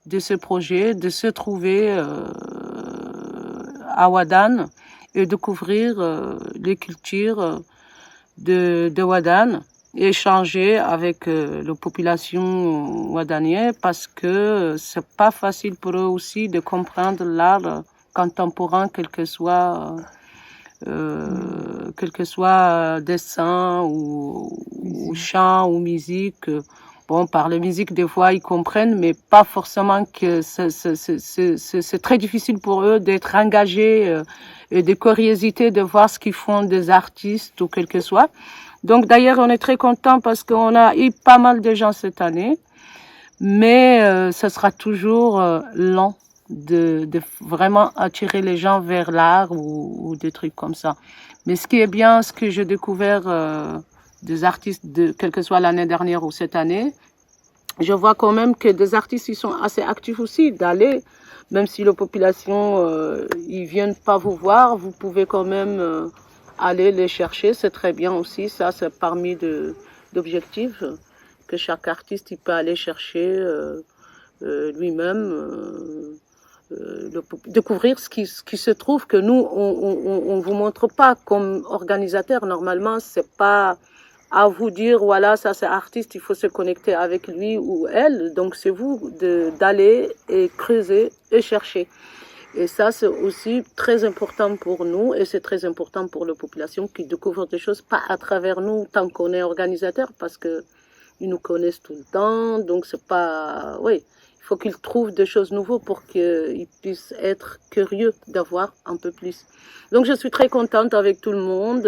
de ce projet, de se trouver à Ouadane et découvrir les cultures de Ouadane et échanger avec la population ouadanienne parce que c'est pas facile pour eux aussi de comprendre l'art contemporain, quel que soit dessin ou chant ou musique. Bon, par la musique, des fois, ils comprennent, mais pas forcément que c'est très difficile pour eux d'être engagés et de curiosité de voir ce qu'ils font des artistes ou quel que soit. Donc, d'ailleurs, on est très content parce qu'on a eu pas mal de gens cette année, mais ça sera toujours lent de vraiment attirer les gens vers l'art ou des trucs comme ça. Mais ce qui est bien, ce que j'ai découvert des artistes, quelle que soit l'année dernière ou cette année, je vois quand même que des artistes, ils sont assez actifs aussi d'aller, même si la population, ils viennent pas vous voir, vous pouvez quand même aller les chercher, c'est très bien aussi. Ça, c'est parmi d'objectifs que chaque artiste, il peut aller chercher lui-même. Découvrir ce qui se trouve que nous on vous montre pas comme organisateur. Normalement c'est pas à vous dire voilà ça c'est artiste, il faut se connecter avec lui ou elle, donc c'est vous d'aller et creuser et chercher. Et ça c'est aussi très important pour nous et c'est très important pour la population qui découvre des choses pas à travers nous tant qu'on est organisateur parce que ils nous connaissent tout le temps, donc c'est pas oui. Il faut qu'ils trouvent des choses nouvelles pour qu'ils puissent être curieux d'avoir un peu plus. Donc, je suis très contente avec tout le monde.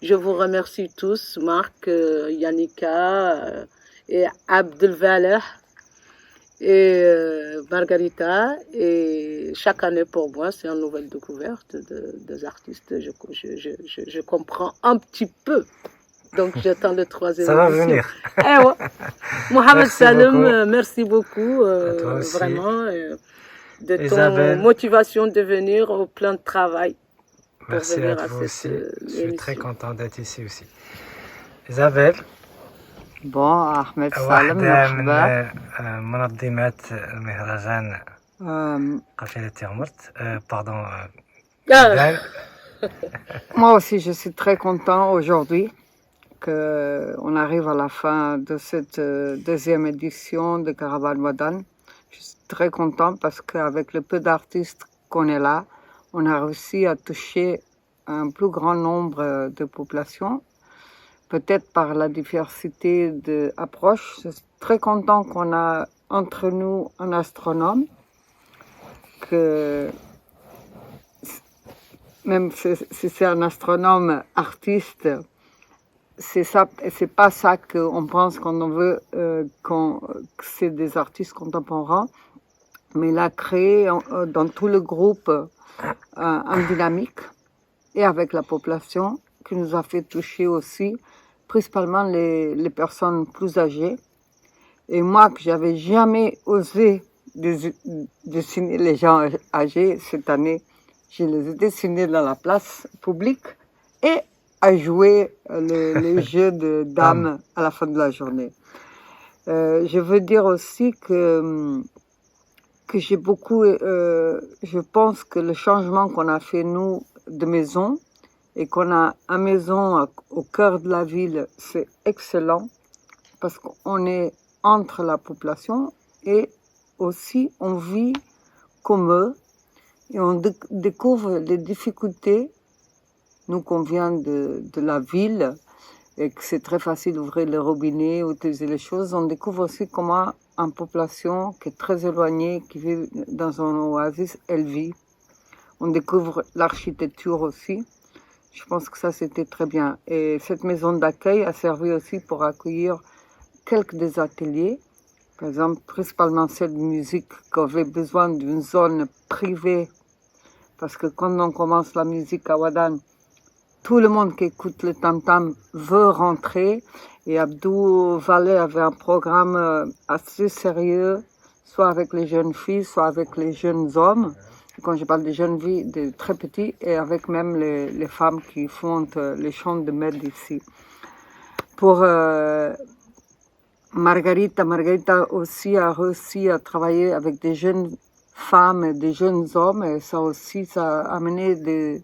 Je vous remercie tous, Marc, Yannicka et Abdelvalah et Margarita. Et chaque année, pour moi, c'est une nouvelle découverte des artistes. Je comprends un petit peu. Donc, j'attends le troisième. Ça va venir. Eh ouais. Mohamed Salem, beaucoup. merci beaucoup, vraiment, de Isabelle. ton motivation de venir au plan de travail. Merci à vous aussi. Je suis très content d'être ici aussi. Isabelle. Bon, Ahmed Salem, مرحبا. من منظمات المهرجان قافلة تيغمرت. Pardon. Moi aussi, je suis très content aujourd'hui qu'on arrive à la fin de cette deuxième édition de Caravane Ouadane. Je suis très content parce qu'avec le peu d'artistes qu'on est là, on a réussi à toucher un plus grand nombre de populations, peut-être par la diversité d'approches. Je suis très content qu'on a entre nous un astronome, que même si c'est un astronome artiste, c'est ça, c'est pas ça qu'on pense quand on veut que c'est des artistes contemporains, mais il a créé dans tout le groupe un dynamique et avec la population qui nous a fait toucher aussi, principalement les personnes plus âgées. Et moi, que j'avais jamais osé dessiner les gens âgés, cette année, je les ai dessinés dans la place publique et à jouer les jeux de dames à la fin de la journée. Je veux dire aussi que j'ai beaucoup, je pense que le changement qu'on a fait nous de maison et qu'on a une maison au cœur de la ville, c'est excellent parce qu'on est entre la population et aussi on vit comme eux et on découvre les difficultés. Nous qu'on vient de la ville et que c'est très facile d'ouvrir le robinet, utiliser les choses, on découvre aussi comment une population qui est très éloignée, qui vit dans un oasis, elle vit. On découvre l'architecture aussi. Je pense que ça, c'était très bien. Et cette maison d'accueil a servi aussi pour accueillir quelques des ateliers. Par exemple, principalement celle de musique qui avait besoin d'une zone privée. Parce que quand on commence la musique à Ouadane, tout le monde qui écoute le tam-tam veut rentrer. Et Abdou Valet avait un programme assez sérieux, soit avec les jeunes filles, soit avec les jeunes hommes. Quand je parle de jeunes filles, de très petits, et avec même les femmes qui font les chants de Med ici. Pour Margarita aussi a réussi à travailler avec des jeunes femmes et des jeunes hommes, et ça aussi, ça a amené des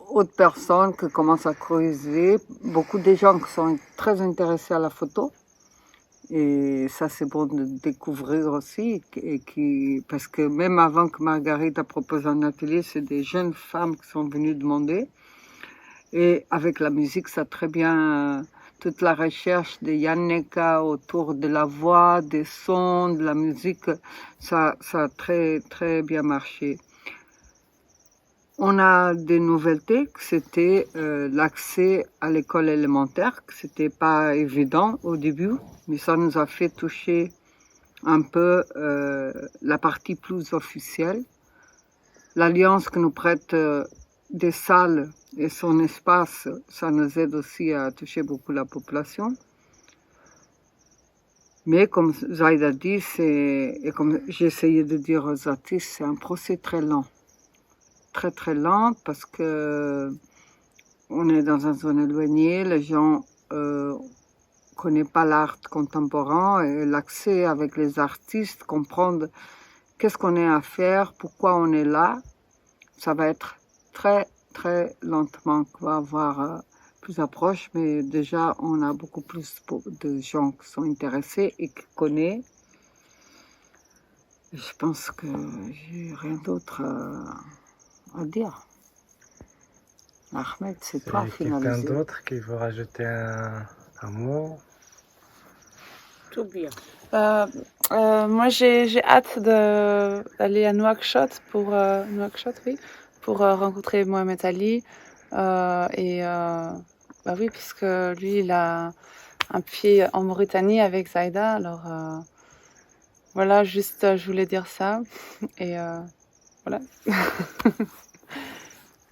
autres personnes qui commencent à creuser. Beaucoup de gens qui sont très intéressés à la photo. Et ça, c'est bon de découvrir aussi. Parce que même avant que Margarita propose un atelier, c'est des jeunes femmes qui sont venues demander. Et avec la musique, ça a très bien... toute la recherche de Janneka autour de la voix, des sons, de la musique, ça a très, très bien marché. On a des nouveautés, que c'était l'accès à l'école élémentaire, que c'était pas évident au début, mais ça nous a fait toucher un peu la partie plus officielle. L'Alliance que nous prête des salles et son espace, ça nous aide aussi à toucher beaucoup la population. Mais comme Zaïda dit, et comme j'ai essayé de dire aux artistes, c'est un procès très lent. Très très lent parce que on est dans une zone éloignée, les gens connaissent pas l'art contemporain et l'accès avec les artistes, comprendre qu'est-ce qu'on est à faire, pourquoi on est là, ça va être très très lentement qu'on va avoir plus d'approche, mais déjà on a beaucoup plus de gens qui sont intéressés et qui connaissent. Je pense que j'ai rien d'autre à dire. Ahmed, c'est toi finaliser. Quelqu'un d'autre qui veut rajouter un mot? Tout bien. Moi, j'ai hâte d'aller à Nouakchott pour rencontrer Mohamed Ali. Bah oui, puisque lui, il a un pied en Mauritanie avec Zaïda. Alors voilà, juste, je voulais dire ça. Et voilà.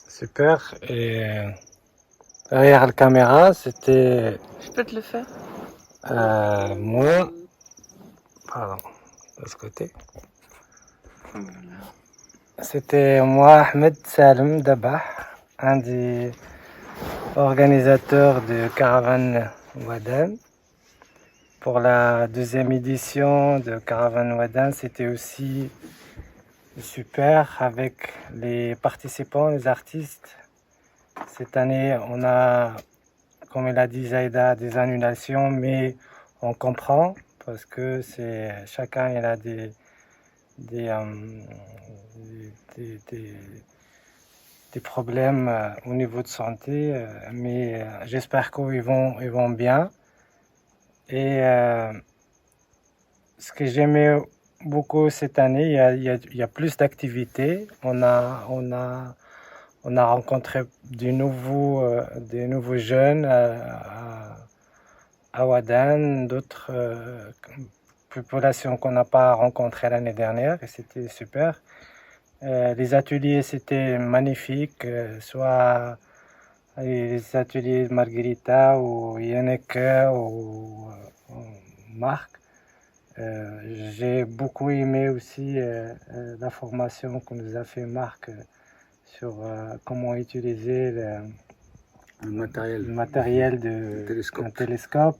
Super. Et derrière la caméra, c'était... Je peux te le faire? Moi... Pardon, de ce côté. Voilà. C'était moi, Ahmed Salem Dabah, un des organisateurs de Caravane Wadan. Pour la deuxième édition de Caravane Wadan, c'était aussi super avec les participants, les artistes. Cette année, on a, comme elle a dit Zaïda, des annulations, mais on comprend parce que chacun il a des problèmes au niveau de santé, mais j'espère qu'ils vont bien. Et ce que j'aimais beaucoup cette année, il y a plus d'activités. On a rencontré des nouveaux jeunes à Wadan, d'autres populations qu'on n'a pas rencontrées l'année dernière, et c'était super. Les ateliers, c'était magnifique, soit les ateliers de Margarita ou Yannick ou Marc. J'ai beaucoup aimé aussi la formation que nous a fait Marc sur comment utiliser le matériel d'un télescope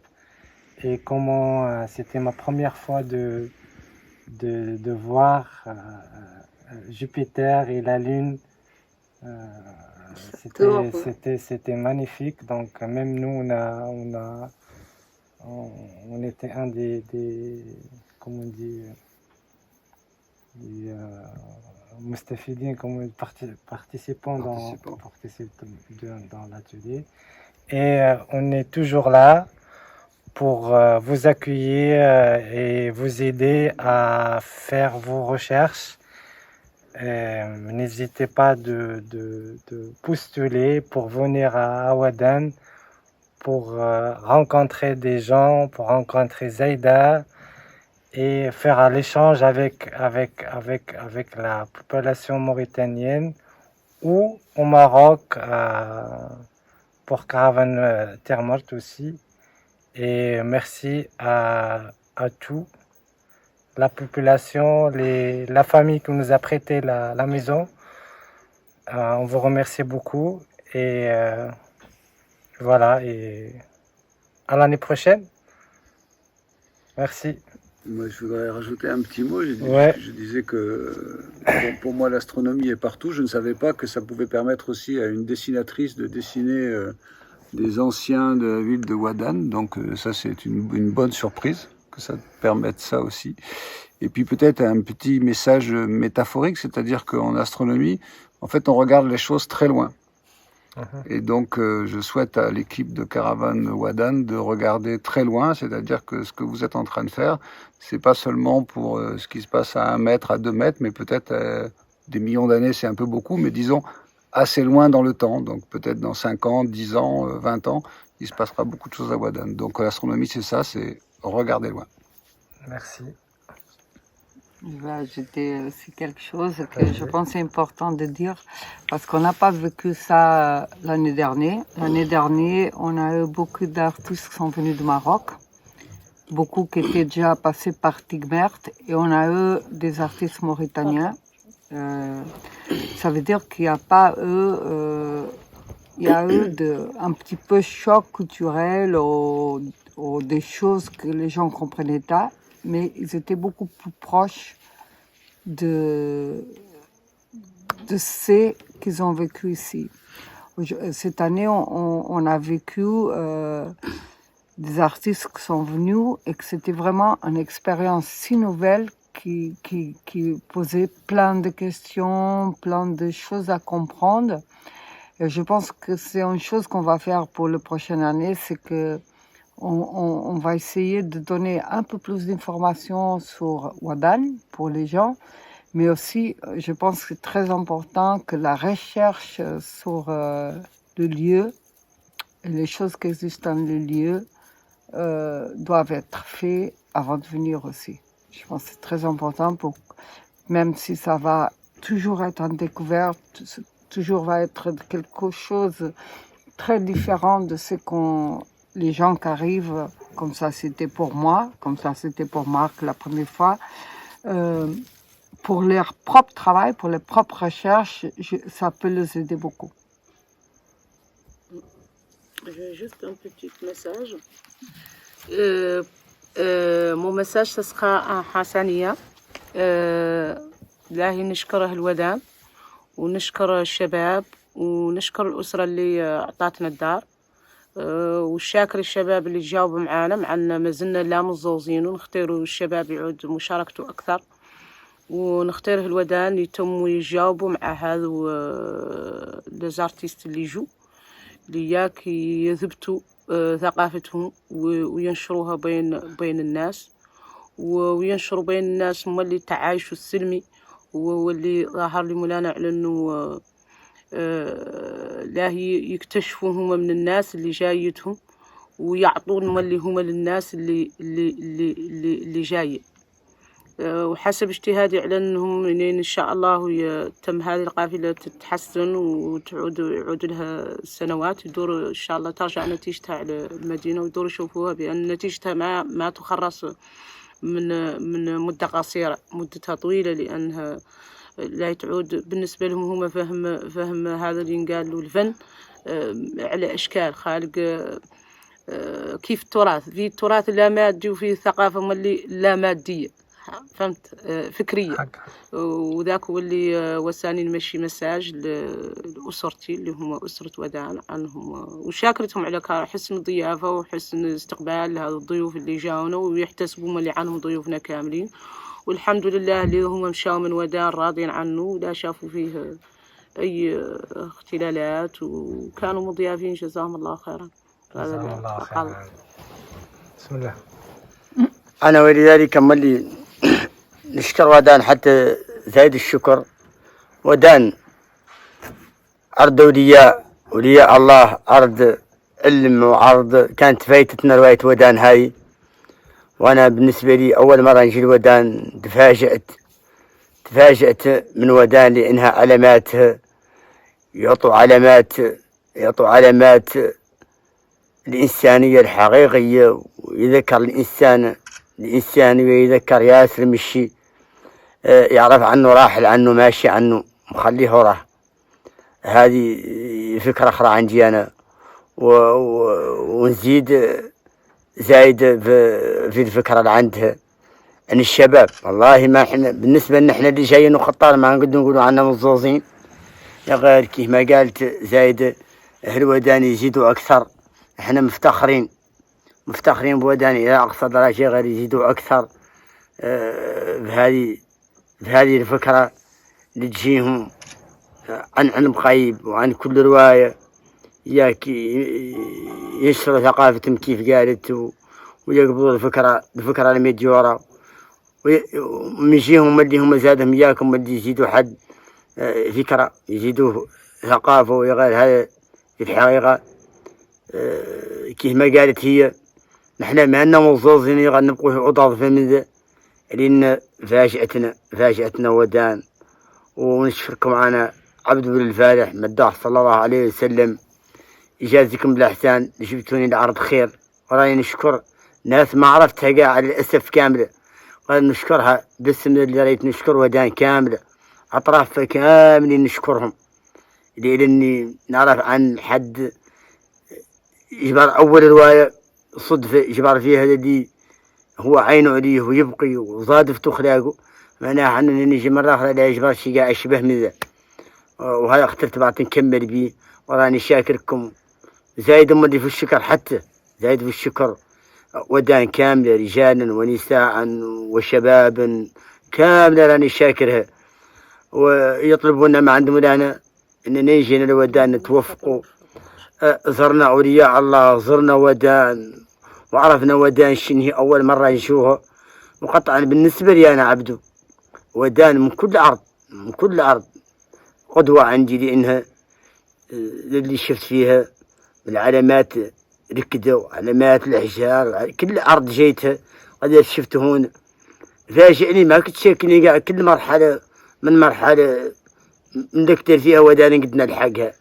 et comment c'était ma première fois de voir Jupiter et la Lune. C'était magnifique. Donc même nous on était un des comment on dit, des mustafidines, comme participants dans l'atelier. Et on est toujours là pour vous accueillir et vous aider à faire vos recherches. N'hésitez pas de postuler pour venir à Wadan, pour rencontrer des gens, pour rencontrer Zaïda et faire l'échange avec la population mauritanienne ou au Maroc pour Caravane Terre Morte aussi. Et merci à tous, la population, la famille qui nous a prêté la maison. On vous remercie beaucoup et voilà, et à l'année prochaine. Merci. Moi, je voudrais rajouter un petit mot. Ouais. Je disais que pour moi, l'astronomie est partout. Je ne savais pas que ça pouvait permettre aussi à une dessinatrice de dessiner des anciens de la ville de Wadan. Donc ça, c'est une bonne surprise que ça permette ça aussi. Et puis peut-être un petit message métaphorique, c'est-à-dire qu'en astronomie, en fait, on regarde les choses très loin. Et donc, je souhaite à l'équipe de Caravane Wadan de regarder très loin, c'est-à-dire que ce que vous êtes en train de faire, c'est pas seulement pour ce qui se passe à 1 mètre, à 2 mètres, mais peut-être des millions d'années, c'est un peu beaucoup, mais disons assez loin dans le temps. Donc peut-être dans 5 ans, 10 ans, 20 ans, il se passera beaucoup de choses à Wadan. Donc l'astronomie, c'est ça, c'est regarder loin. Merci. Je vais ajouter aussi quelque chose que je pense est important de dire, parce qu'on n'a pas vécu ça l'année dernière. L'année dernière, on a eu beaucoup d'artistes qui sont venus du Maroc, beaucoup qui étaient déjà passés par Tigmert, et on a eu des artistes mauritaniens. Ça veut dire qu'il n'y a pas eu, il y a eu un petit peu choc culturel ou des choses que les gens ne comprenaient pas, mais ils étaient beaucoup plus proches de ce qu'ils ont vécu ici. Cette année, on a vécu des artistes qui sont venus et que c'était vraiment une expérience si nouvelle qui posait plein de questions, plein de choses à comprendre. Et je pense que c'est une chose qu'on va faire pour la prochaine année, c'est que on va essayer de donner un peu plus d'informations sur Wadan pour les gens, mais aussi, je pense que c'est très important que la recherche sur le lieu et les choses qui existent dans le lieu doivent être faites avant de venir aussi. Je pense que c'est très important, même si ça va toujours être en découverte, toujours va être quelque chose de très différent de ce les gens qui arrivent, comme ça c'était pour moi, comme ça c'était pour Marc la première fois, pour leur propre travail, pour leurs propres recherches, ça peut les aider beaucoup. J'ai juste un petit message. Mon message, ce sera en حسنية. الله نشكره الودان ونشكر الشباب ونشكر الأسرة اللي أعطتنا الدار والشاكر الشباب اللي تجاوبوا معانا معنا ما زلنا لا متزوجين ونختاروا الشباب يعود مشاركته أكثر ونختاره الودان يتموا يجاوبوا مع هذو ليزارتيست اللي يجوا لياك يثبتوا ثقافتهم وينشروها بين الناس وينشروا بين الناس هم اللي التعايش السلمي واللي ظهر لي مولانا على انه لا يكتشفوا هم من الناس اللي جايتهم ويعطون اللي هم للناس اللي جايه وحسب اجتهادي على انهم ان شاء الله يتم هذه القافله تتحسن يعود لها سنوات يدور ان شاء الله ترجع نتيجتها على المدينه ويدور يشوفوها بان نتيجتها ما تخرص من مده قصيره مدتها طويله لانها لا تعود بالنسبه لهم هم فهم هذا اللي ينقال له الفن على اشكال خالق كيف التراث في التراث لا مادي وفي الثقافه اللي لا ماديه فهمت فكريه وذاك هو اللي وساني نمشي مساج لأسرتي اللي هم أسرة ودان عنهم وشاكرتهم على حسن الضيافة وحسن الاستقبال لهذا الضيوف اللي جاونا ويحتسبوا اللي عنهم ضيوفنا كاملين والحمد لله اللي هم مشاو من ودان راضين عنه ولا شافوا فيه أي اختلالات وكانوا مضيافين جزاهم الله خيرا. جزاهم الله خيرا. بسم الله. أنا ولذلك ملي نشكر ودان حتى زايد الشكر. ودان أرض ولياء الله، أرض علم وعرض. كانت فايتتنا رواية ودان هاي، وأنا بالنسبة لي أول مرة نجي لودان تفاجأت من ودان لأنها علاماتها يعطوا علامات الإنسانية الحقيقية، ويذكر الإنسان ويذكر ياسر مشي يعرف عنه راحل عنه ماشي عنه مخليه وراه. هذه فكرة أخرى عندي أنا. ونزيد زايد في الفكرة اللي عندها عن الشباب. والله ما احنا بالنسبة لنا احنا اللي جايين وخطار ما نقدر نقولوا عنا مزوزين، يا غير كيف ما قالت زايد أهل ودان يزيدوا أكثر. احنا مفتخرين بودان إلى أقصى درجة، غير يزيدوا أكثر بهذه الفكرة اللي تجيهم عن علم غيب وعن كل رواية، ياك ينشروا ثقافتهم كيف قالت ويقبلوا الفكرة الميديورة، ويجيهم اللي هم زادهم إياكم اللي يزيدوا حد فكرة، يزيدوا ثقافة. ويغير هذا في الحقيقة كيف ما قالت هي، نحن ما لنا مزوزين يغنى نبقوا عضاض من ذا، لأن فاجأتنا ودان. ونشكركم معنا عبد بن الفالح مداح صلى الله عليه وسلم، يجازيكم بالإحسان، جبتوني لعرض خير. وراني نشكر ناس ما عرفتها قاع على الأسف كاملة، قال نشكرها باسم اللي ريت نشكر ودان كاملة، أطرافها كاملين نشكرهم، لأني نعرف عن حد جبر أول رواية صدفة جبر فيها الذي هو عينه عليه ويبقي وصادفته أخلاقه، معناها أنني نجي مرة أخرى لا يجبر شيء قاع أشبه من ذا. وهذا اخترت بعد نكمل بيه. وراني شاكركم زايد اللي في الشكر، حتى زايد في الشكر ودان كاملة، رجالا ونساء وشبابا كاملة راني شاكرها. ويطلبون ما عندهم لنا أن نيجينا لودان نتوفقوا. زرنا أولياء الله، زرنا ودان وعرفنا ودان شنهي أول مرة نشوفها. وقطعا بالنسبة لي أنا عبدو، ودان من كل أرض قدوة عندي، لأنها اللي شفت فيها العلامات ركدة وعلامات الأحجار، كل أرض جيتها قد شفت هون. فاجئني ما كنت شاكني قاع كل مرحلة من مرحلة نذكر فيها ودان قد نلحقها.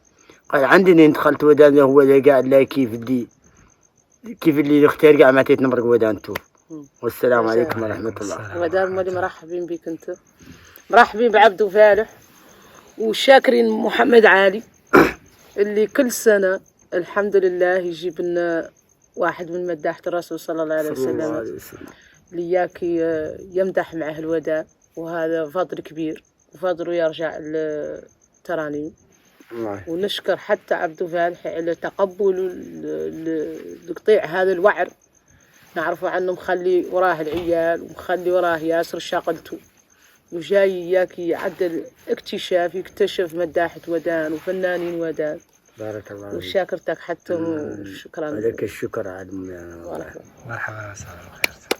قال عندني دخلت ودان هو اللي قاع لا كيف اللي نختار قاع ما تيتنمرق ودان توف. والسلام عليكم ورحمة الله. ودان مالي مرحبين بك انت، مرحبين بعبدو فالح، وشاكرين محمد علي اللي كل سنة الحمد لله يجيب لنا واحد من مداحة الرسول صلى الله عليه وسلم اللي ياك يمدح معه الوداع، وهذا فضل كبير وفضله يرجع للترانيم. ونشكر حتى عبدو فالح على تقبل لقطيع هذا الوعر، نعرفوا عنه مخلي وراه العيال ومخلي وراه ياسر شاقلته، وجاي ياك يعدل اكتشاف، يكتشف مداحة ودان وفنانين ودان. بارك الله فيك. وشاكرتك حتى، وشكرا لك الشكر على مرحبا. مرحبا وسهلا.